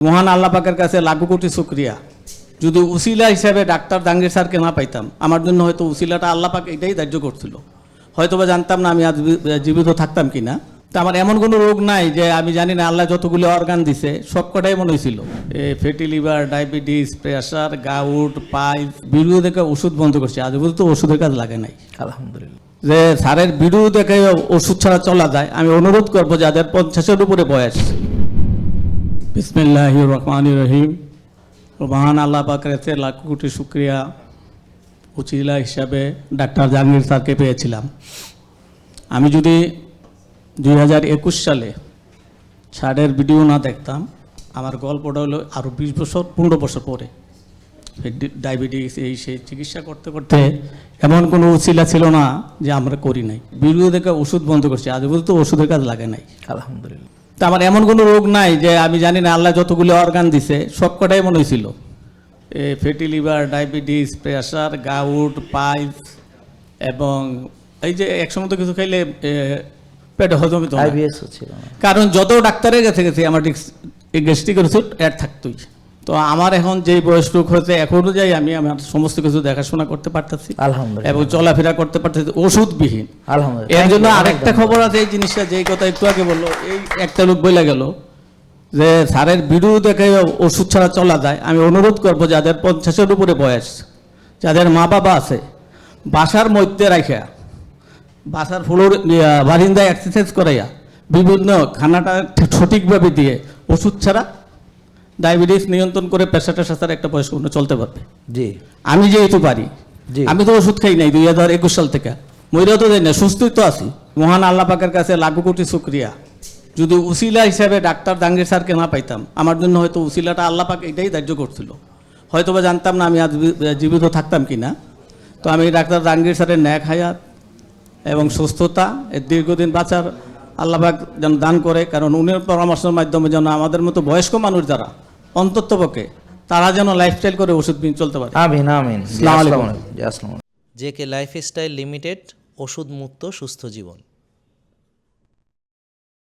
মহান আল্লাহ পাকের কাছে লাখো কোটি শুকরিয়া। যদি উসিলা হিসেবে ডাক্তার জাহাঙ্গীর স্যারকে না পাইতাম, আমার জন্য হয়তো উসিলাটা আল্লাহ পাক এটাই ধার্য করছিল, হয়তো বা জানতাম না আমি আজ জীবিত থাকতাম কিনা। তা আমার এমন কোনো রোগ নাই যে আমি জানি না আল্লাহ যতগুলো অর্গান দিছে সব কটাই মনে হয়েছিল। Fatty liver, diabetes, pressure, gout, piles, video দেখে ওষুধ বন্ধ করছে, আজ পর্যন্ত ওষুধের কাজ লাগে নাই আলহামদুলিল্লাহ। যে স্যারের ভিডিও দেখে ওষুধ ছাড়া চলা যায়, আমি অনুরোধ করবো যাদের 50-এর উপরে বয়স, বিসমিল্লাহির রহমানির রহিম। মহান আল্লাহ পাকের কাছে লাখো কোটি শুকরিয়া। উচিলা হিসাবে ডাক্তার জাহাঙ্গীর স্যারকে পেয়েছিলাম। আমি যদি 2021 সালে স্যারের ভিডিও না দেখতাম, আমার গল্পটা হলো আরও 20 বছর 15 বছর পরে ডায়াবেটিস এই সেই চিকিৎসা করতে করতে এমন কোনো উচিলা ছিল না যে আমরা করি নাই। ভিডিও দেখে ওষুধ বন্ধ করছি, আজ পর্যন্ত ওষুধের কাজ লাগে নাই আলহামদুলিল্লাহ। তা আমার এমন কোনো রোগ নাই যে আমি জানি না আল্লাহ যতগুলো অর্গান দিছে সব কটাই মনে হয়েছিল। Fatty liver, diabetes, pressure, gout, piles এবং এই যে একসময় তো কিছু খাইলে পেটে হজম হতো না। আইবিএস ছিল না। কারণ যত ডাক্তারের কাছে গেছে আমার গ্যাস্ট্রিকের ওষুধ অ্যাড থাকতোই। তো আমার এখন যেই বয়স রোগ হয়েছে, এখন অনুযায়ী আমি আমার সমস্ত কিছু দেখাশোনা করতে পারতেছি আলহামদুলিল্লাহ। এবং চলাফেরা করতে পারতেছি ওষুধবিহীন। আলহামদুলিল্লাহ। এর জন্য আরেকটা খবর আছে, এই জিনিসটা যেই কথা একটু আগে বললো, এই একটা লোক বলে গেল যে স্যারের ভিডিও দেখে ওষুধ ছাড়া চলা যায়। আমি অনুরোধ করবো যাদের 50-এর উপরে বয়স, যাদের মা বাবা আছে, বাসার মধ্যে রাখা, বাসার ফ্লোর বারিন্দায় এক্সারসাইজ করাইয়া বিভিন্ন খানাটা সঠিকভাবে দিয়ে ওষুধ ছাড়া ডায়াবেটিস নিয়ন্ত্রণ করে প্রেশার টেশার একটা বয়স্ক চলতে পারবে। জি, আমি যেহেতু পারি, জি। আমি তো ওষুধ খাই নাই 2021 সাল থেকে, মইরাও তো যাই না, সুস্থই তো আছি। মহান আল্লাহ পাকের কাছে লাখো কোটি শুকরিয়া। যদি উসিলা হিসেবে ডাক্তার জাহাঙ্গীর স্যারকে না পাইতাম, আমার জন্য হয়তো উসিলাটা আল্লাহ পাক এটাই ধার্য করছিল, হয়তো বা জানতাম না আমি আজ জীবিত থাকতাম কিনা। তো আমি ডাক্তার জাহাঙ্গীর স্যারের ন্যাক হায়াত এবং সুস্থতা, এর দীর্ঘদিন বাঁচার আল্লাহ পাক যেন দান করে। কারণ উনির পরামর্শের মাধ্যমে যেন আমাদের মতো বয়স্ক মানুষ যারা অন্ততপক্ষে তারা যেন লাইফস্টাইল করে ওষুধ বিন চলতে পারে। আমিন আমিন। আসসালামু আলাইকুম। জি, আসসালামু আলাইকুম। জেকে লাইফস্টাইল লিমিটেড, ওষুধ মুক্ত সুস্থ জীবন।